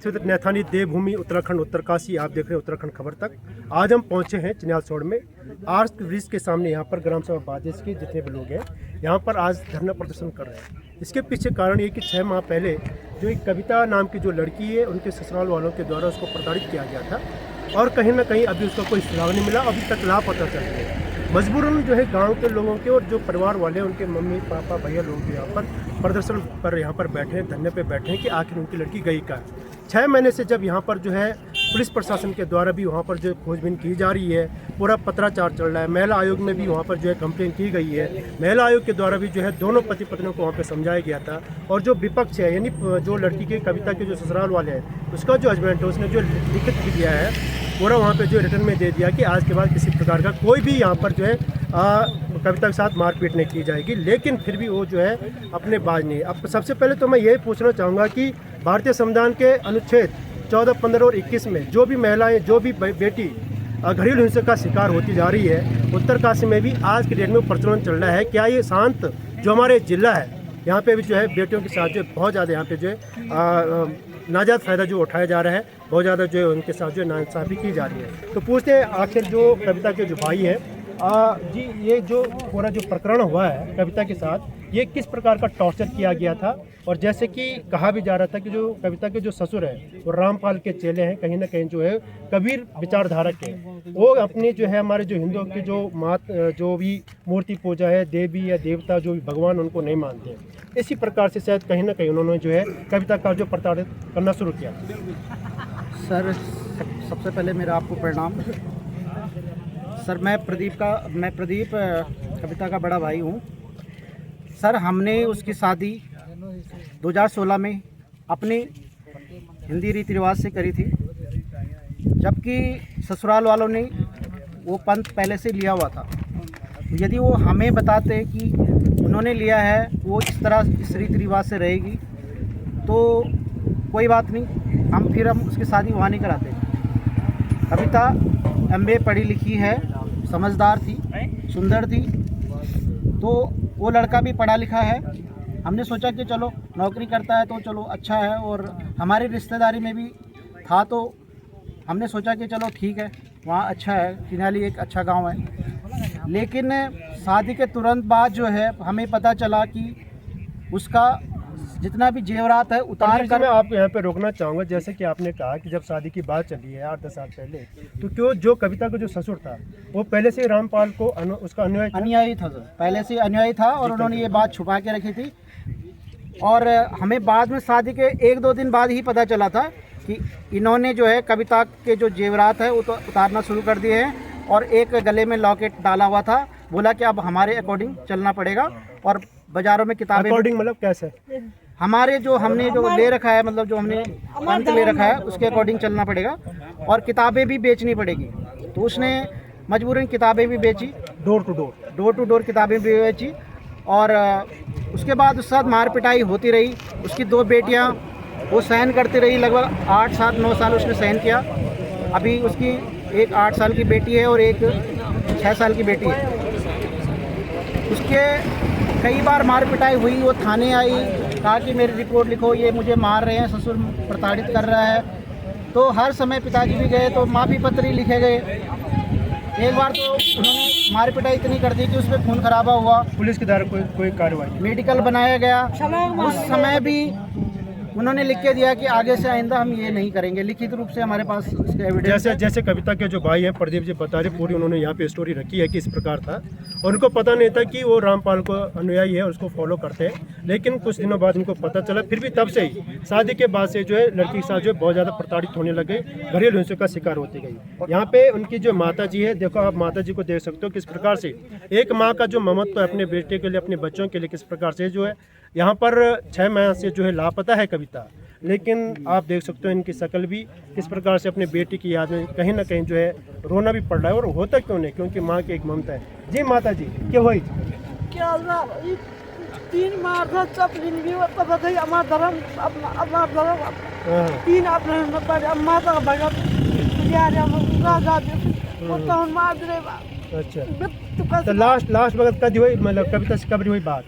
नैथानी देवभूमि उत्तराखंड उत्तरकाशी, आप देख रहे हैं उत्तराखंड खबर तक। आज हम पहुंचे हैं चिन्यालसोड़ में, आर्स ब्रिज के सामने। यहाँ पर ग्राम सभा बादेश के जितने भी लोग हैं यहाँ पर आज धरना प्रदर्शन कर रहे हैं। इसके पीछे कारण ये कि 6 माह पहले जो एक कविता नाम की जो लड़की है, उनके ससुराल वालों के द्वारा उसको प्रताड़ित किया गया था और कहीं ना कहीं अभी उसका कोई सुराग नहीं मिला, अभी तक लापता चल रही है। मजबूरन जो है गांव के लोगों के और जो परिवार वाले उनके मम्मी पापा भैया लोग यहाँ पर प्रदर्शन पर यहाँ पर बैठे हैं, धरने पे बैठे हैं कि आखिर उनकी लड़की गई कहाँ। 6 महीने से जब यहाँ पर जो है पुलिस प्रशासन के द्वारा भी वहाँ पर जो खोजबीन की जा रही है, पूरा पत्राचार चल रहा है। महिला आयोग में भी वहाँ पर जो है कंप्लेन की गई है। महिला आयोग के द्वारा भी जो है दोनों पति पत्नियों को वहाँ पर समझाया गया था और जो विपक्ष है यानी जो लड़की के कविता के जो ससुराल वाले हैं उसका जो हस्बैंड है उसने जो लिखित भी दिया है पूरा वहाँ पे जो रिटर्न में दे दिया कि आज के बाद किसी प्रकार का कोई भी यहाँ पर जो है कविता के साथ मारपीट नहीं की जाएगी। लेकिन फिर भी वो जो है अपने बाज नहीं। अब सबसे पहले तो मैं यही पूछना चाहूँगा कि भारतीय संविधान के अनुच्छेद 14, 15 और 21 में जो भी महिलाएं, जो भी बेटी घरेलू हिंसा का शिकार होती जा रही है, उत्तरकाशी में भी आज के डेट में प्रचलन चल रहा है। क्या ये शांत जो हमारे जिला है यहाँ पे भी जो है बेटियों के साथ जो बहुत ज़्यादा यहाँ पे जो है नाजायज़ फ़ायदा जो उठाया जा रहा है, बहुत ज़्यादा जो है उनके साथ जो नाइंसाफ़ी की जा रही है। तो पूछते हैं आखिर जो कविता के जो भाई हैं जी, ये जो पूरा जो प्रकरण हुआ है कविता के साथ, ये किस प्रकार का टॉर्चर किया गया था? और जैसे कि कहा भी जा रहा था कि जो कविता के जो ससुर है वो रामपाल के चेले हैं, कहीं ना कहीं जो है कबीर विचारधारा के, वो अपने जो है हमारे जो हिंदुओं की जो भी मूर्ति पूजा है, देवी या देवता जो भी भगवान उनको नहीं मानते। इसी प्रकार से शायद कहीं ना कहीं उन्होंने जो है कविता का जो प्रताड़ित करना शुरू किया। सर, सबसे पहले मेरा आपको प्रणाम। सर, मैं प्रदीप कविता का बड़ा भाई हूँ। सर, हमने उसकी शादी 2016 में अपने हिंदी रीति रिवाज से करी थी, जबकि ससुराल वालों ने वो पंथ पहले से लिया हुआ था। तो यदि वो हमें बताते कि उन्होंने लिया है, वो इस तरह इस रीति रिवाज से रहेगी, तो कोई बात नहीं, हम उसकी शादी वहाँ नहीं कराते। कविता MA पढ़ी लिखी है, समझदार थी, सुंदर थी, तो वो लड़का भी पढ़ा लिखा है। हमने सोचा कि चलो नौकरी करता है तो चलो अच्छा है, और हमारी रिश्तेदारी में भी था, तो हमने सोचा कि चलो ठीक है, वहाँ अच्छा है, चिन्याली एक अच्छा गांव है। लेकिन शादी के तुरंत बाद जो है हमें पता चला कि उसका जितना भी जेवरात है उतार कर। मैं आप यहाँ पे रोकना चाहूँगा, जैसे कि आपने कहा कि जब शादी की बात चली है 8-10 साल पहले, तो क्यों जो कविता का जो ससुर था वो पहले से रामपाल को उसका अनुयायी था सर, पहले से अनुयायी था, और उन्होंने ये बात छुपा के रखी थी। और हमें बाद में शादी के 1-2 दिन बाद ही पता चला था कि इन्होंने जो है कविता के जो जेवरात है वो तो उतारना शुरू कर दिए हैं, और एक गले में लॉकेट डाला हुआ था। बोला कि अब हमारे अकॉर्डिंग चलना पड़ेगा, और बाज़ारों में किताबें अकॉर्डिंग मतलब कैसे? हमने जो ले रखा है, मतलब जो हमने पंथ ले रखा है उसके अकॉर्डिंग चलना पड़ेगा, और किताबें भी बेचनी पड़ेगी। तो उसने मजबूरन किताबें भी बेची, डोर टू डोर किताबें भी बेची, और उसके बाद उसके साथ मार पिटाई होती रही। उसकी 2 बेटियां वो सहन करती रही, लगभग 8, 7, 9 साल उसने सहन किया। अभी उसकी एक 8 साल की बेटी है और एक 6 साल की बेटी है। उसके कई बार मार पिटाई हुई, वो थाने आई, कहा कि मेरी रिपोर्ट लिखो, ये मुझे मार रहे हैं, ससुर प्रताड़ित कर रहा है। तो हर समय पिताजी भी गए तो माफ़ी पत्र लिखे गए। एक बार तो उन्होंने मार पिटाई इतनी कर दी कि उसमें खून खराबा हुआ। पुलिस के द्वारा कोई कार्रवाई, मेडिकल बनाया गया, उस समय भी उन्होंने लिख के दिया कि आगे से आइंदा हम ये नहीं करेंगे। लिखित रूप से हमारे पास इसके एविडेंस है। जैसे कविता के जो भाई हैं प्रदीप जी बता रहे, पूरी उन्होंने यहाँ पे स्टोरी रखी है कि इस प्रकार था, और उनको पता नहीं था कि वो रामपाल को अनुयायी है, उसको फॉलो करते हैं। लेकिन कुछ दिनों बाद उनको पता चला, फिर भी तब से ही शादी के बाद से जो है लड़की के साथ जो है बहुत ज़्यादा प्रताड़ित होने लगे, घरेलू हिंसा का शिकार होती गई। यहाँ पे उनकी जो माता जी है, देखो आप माता जी को देख सकते हो किस प्रकार से एक माँ का जो ममत्व है अपने बेटे के लिए, अपने बच्चों के लिए, किस प्रकार से जो है यहाँ पर 6 माह से जो है लापता है कविता। लेकिन आप देख सकते हो इनकी शक्ल भी किस प्रकार से अपने बेटी की याद में कहीं ना कहीं जो है रोना भी पड़ रहा है, और होता क्यों नहीं, क्योंकि माँ की एक ममता है। जी माता जी, क्या हुई? क्या 3 माह था, सब जिंदगी में पता था हमारा धर्म, अपना धर्म 3 अपने माता का भगत मार दे। अच्छा, तो लास्ट वक्त कब हुई, मतलब कविता से कब हुई बात?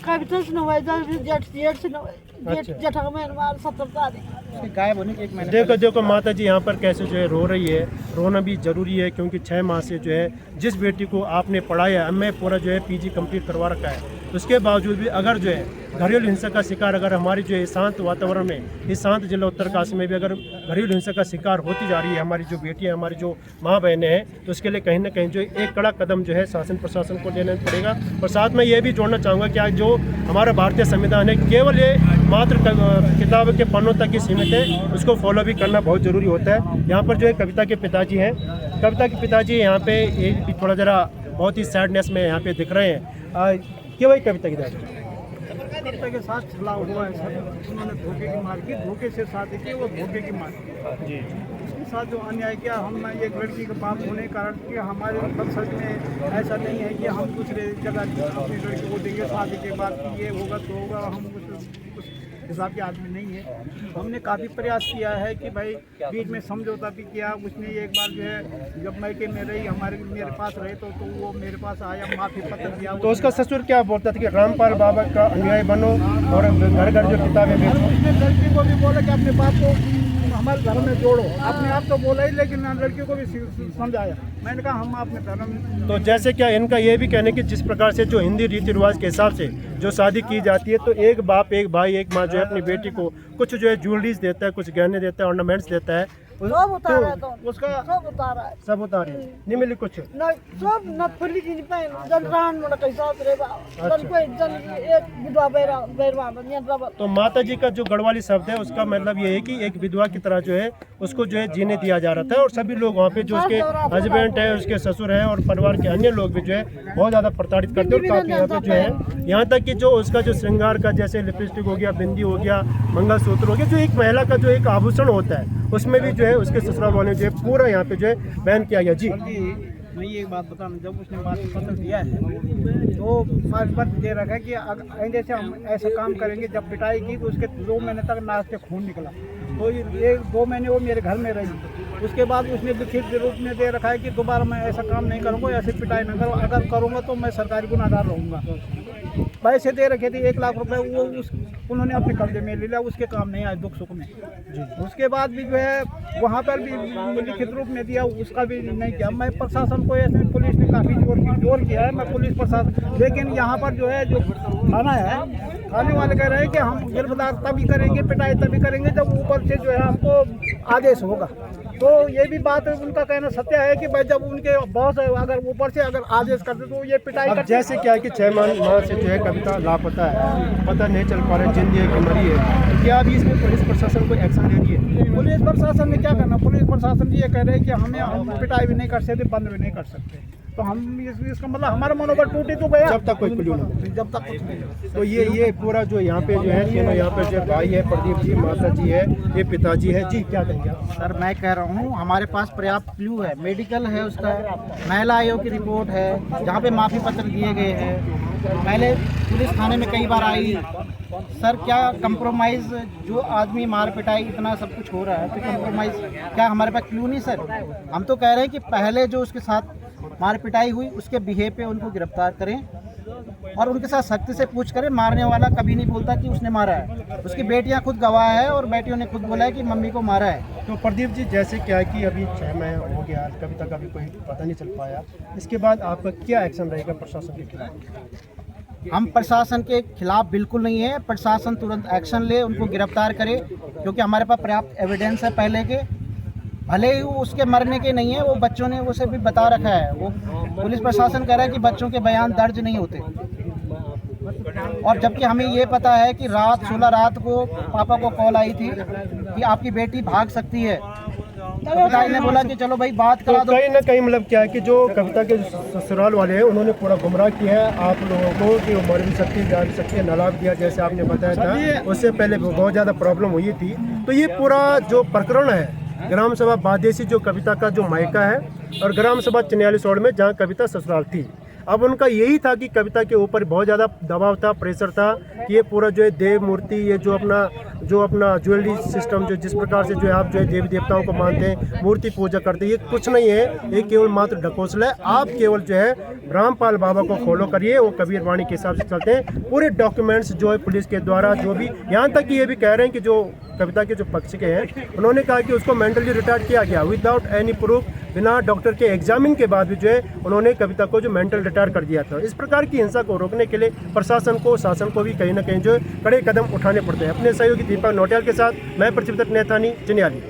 कविता से न हुआ, जेठ से न हुआ। जेठा में मार 70 तारीख उसके गायब होने के 1 महीने देखो देखो माता जी यहाँ पर कैसे जो है रो रही है। रोना भी जरूरी है क्योंकि 6 माह से जो है जिस बेटी को आपने पढ़ाया, मैं पूरा जो है पीजी कंप्लीट करवा रखा है, उसके बावजूद भी अगर जो है घरेलू हिंसा का शिकार अगर हमारी जो है शांत वातावरण में, इस शांत जिला उत्तरकाशी में भी अगर घरेलू हिंसा का शिकार होती जा रही है हमारी जो बेटियां, हमारी जो माँ बहनें हैं, तो उसके लिए कहीं ना कहीं जो एक कड़ा कदम जो है शासन प्रशासन को लेना पड़ेगा। और साथ में ये भी जोड़ना चाहूँगा कि आज जो हमारा भारतीय संविधान है केवल ये मात्र किताब के पन्नों तक ही सीमित है, उसको फॉलो भी करना बहुत ज़रूरी होता है। यहाँ पर जो है कविता के पिताजी हैं, कविता के पिताजी यहाँ पे एक भी थोड़ा ज़रा बहुत ही सैडनेस में यहाँ पे दिख रहे हैं। क्यों भाई कविता की दादी कविता के साथ छला हुआ है सर, उन्होंने धोखे की मार की, धोखे से शादी की, वो धोखे की मार की जी। उसके साथ जो अन्याय किया, हम एक लड़की का बाप होने के कारण कि हमारे मकसद में ऐसा नहीं है कि हम दूसरे जगह अपनी लड़की को देंगे शादी के बाद कि ये होगा तो होगा, हम उस हिसाब के आदमी नहीं है। हमने काफ़ी प्रयास किया है कि भाई बीच में समझौता भी किया। उसने एक बार जो है जब मैके में रही मेरे पास रहे तो वो मेरे पास आया, माफ़ी पत्र दिया। तो उसका ससुर क्या बोलता था कि रामपाल बाबा का अनुयायी बनो और घर घर जो किताबें बेचो। उसने लड़की को भी बोला कि अपने बाप को हमारे धर्म में जोड़ो, अपने आप तो बोला ही, लेकिन लड़की को भी समझाया। मैंने कहा हम अपने धर्म में। तो जैसे क्या इनका ये भी कहने कि जिस प्रकार से जो हिंदी रीति रिवाज के हिसाब से जो शादी की जाती है, तो एक बाप एक भाई एक माँ जो है अपनी बेटी को कुछ जो है ज्वेलरीज देता है, कुछ गहने देता है, ऑर्नामेंट्स देता है, सब उतारा है, तो उसका सब उतारा है, सब उतारे नहीं मिली कुछ। न सब न फुली दिन पे जन रान मन कैसा रे बा जन कोई जन एक विधवा बेरवा बनिया रब। तो माता जी का जो गढ़वाली शब्द है उसका मतलब ये है कि एक विधवा की तरह जो है उसको जो है जीने दिया जा रहा था, और सभी लोग वहाँ पे जो उसके हस्बैंड है, उसके ससुर है और परिवार के अन्य लोग भी जो है बहुत ज़्यादा प्रताड़ित करते हैं। और काफ़ी यहाँ पे जो है यहाँ तक कि जो उसका जो श्रृंगार का जैसे लिपस्टिक हो गया, बिंदी हो गया, मंगलसूत्र हो गया, जो एक महिला का जो एक आभूषण होता है उसमें भी जो है उसके ससुराल वाले जो है पूरा यहाँ पे जो है बैन किया गया। जी मैं ये एक बात बताना, जब उसने माफी पत्र दिया है तो माफी पत्र दे रखा है कि आइंदे से हम ऐसा काम करेंगे। जब पिटाई की तो उसके 2 महीने तक नाक से खून निकला, तो ये 2 महीने वो मेरे घर में रही। उसके बाद उसने लिखित रूप में दे रखा है कि दोबारा मैं ऐसा काम नहीं करूँगा, ऐसे पिटाई न करूँ, अगर करूँगा तो मैं सरकारी गुनाहगार रहूँगा। पैसे दे रखे थे 1 लाख रुपए, वो उन्होंने अपने कब्जे में ले लिया, उसके काम नहीं आए दुख सुख में। उसके बाद भी जो है वहाँ पर भी लिखित रूप में दिया, उसका भी नहीं किया। मैं प्रशासन को ऐसे, पुलिस ने काफ़ी जोर किया है, मैं पुलिस प्रशासन, लेकिन यहाँ पर जो है जो थाना है, थाने वाले कह रहे हैं कि हम गिरफ्तार तभी करेंगे, पिटाई तभी करेंगे जब ऊपर से जो है हमको आदेश होगा। तो ये भी बात उनका कहना सत्य है कि भाई जब उनके बॉस अगर ऊपर से अगर आदेश करते तो ये पिटाई अब जैसे क्या है कि 6 माह से जो है कविता लापता है, पता नहीं चल पा रहा जिंदगी है कि मरी है, तो क्या अभी इसमें पुलिस प्रशासन को एक्शन ले रही है? पुलिस प्रशासन ने क्या करना? पुलिस प्रशासन ये कह रहे हैं कि हम पिटाई भी नहीं कर सकते, बंद भी नहीं कर सकते। तो हम इसका मतलब हमारा मनोबल टूटे तो गया जब तक कोई क्लू नहीं, जब तक कुछ नहीं। तो ये पूरा जो यहाँ पे जो है तीनों यहाँ पे जो भाई है, प्रदीप जी, माता जी है, ये पिताजी है। जी क्या कहेंगे आप? सर मैं कह रहा हूँ हमारे पास पर्याप्त क्लू है, मेडिकल है, उसका महिला आयोग की रिपोर्ट है जहाँ पे माफ़ी पत्र दिए गए हैं। पहले पुलिस थाने में कई बार आई। सर क्या कंप्रोमाइज़, जो आदमी मार पिटाई इतना सब कुछ हो रहा है तो कंप्रोमाइज़ क्या हमारे पास क्लू नहीं? सर हम तो कह रहे हैं कि पहले जो उसके साथ मार पिटाई हुई उसके बिहेव पे उनको गिरफ्तार करें और उनके साथ सख्ती से पूछ करें। मारने वाला कभी नहीं बोलता कि उसने मारा है, उसकी बेटियां खुद गवाह है और बेटियों ने खुद बोला है कि मम्मी को मारा है। तो प्रदीप जी जैसे क्या है कि अभी 6 महीने हो गया, कविता का भी कोई पता नहीं चल पाया, इसके बाद आपका क्या एक्शन रहेगा प्रशासन के खिलाफ? हम प्रशासन के खिलाफ बिल्कुल नहीं है, प्रशासन तुरंत एक्शन ले, उनको गिरफ्तार करे, क्योंकि हमारे पास पर्याप्त एविडेंस है पहले के। भले ही वो उसके मरने के नहीं है, वो बच्चों ने उसे भी बता रखा है। वो पुलिस प्रशासन कह रहा है कि बच्चों के बयान दर्ज नहीं होते, और जबकि हमें ये पता है कि 16 रात को पापा को कॉल आई थी कि आपकी बेटी भाग सकती है। तो पिताजी ने बोला कि चलो भाई बात करा दो। कहीं ना कहीं मतलब क्या है कि जो कविता के ससुराल वाले हैं उन्होंने पूरा गुमराह किया है आप लोगों को कि वो मर भी सकती है, जा भी सकती है, नला भी दिया जैसे आपने बताया था, उससे पहले बहुत ज़्यादा प्रॉब्लम हुई थी। तो ये पूरा जो प्रकरण है ग्राम सभा बादेसी जो कविता का जो मायका है और ग्राम सभा चिन्यालीसोड़ में जहाँ कविता ससुराल थी, अब उनका यही था कि कविता के ऊपर बहुत ज़्यादा दबाव था, प्रेशर था कि ये पूरा जो है देव मूर्ति, ये जो अपना ज्वेलरी सिस्टम जो जिस प्रकार से जो है आप जो है देवी देवताओं को मानते हैं, मूर्ति पूजा करते हैं, ये कुछ नहीं है, ये केवल मात्र ढकोसला है। आप केवल जो है रामपाल बाबा को फॉलो करिए, वो कबीर वाणी के हिसाब से चलते हैं। पूरे डॉक्यूमेंट्स जो है पुलिस के द्वारा जो भी, यहाँ तक कि ये भी कह रहे हैं कि जो कविता के जो पक्ष के हैं उन्होंने कहा कि उसको मेंटली रिटायर्ड किया गया विदाउट एनी प्रूफ, बिना डॉक्टर के एग्जामिन के बाद भी जो है उन्होंने कविता को जो मेंटल रिटायर कर दिया था। इस प्रकार की हिंसा को रोकने के लिए प्रशासन को, शासन को भी कहीं ना कहीं जो है कड़े कदम उठाने पड़ते हैं। अपने सहयोगी दीपक नौटियाल के साथ मैं पृथ्वीदत्त नेथानी, चिन्याली।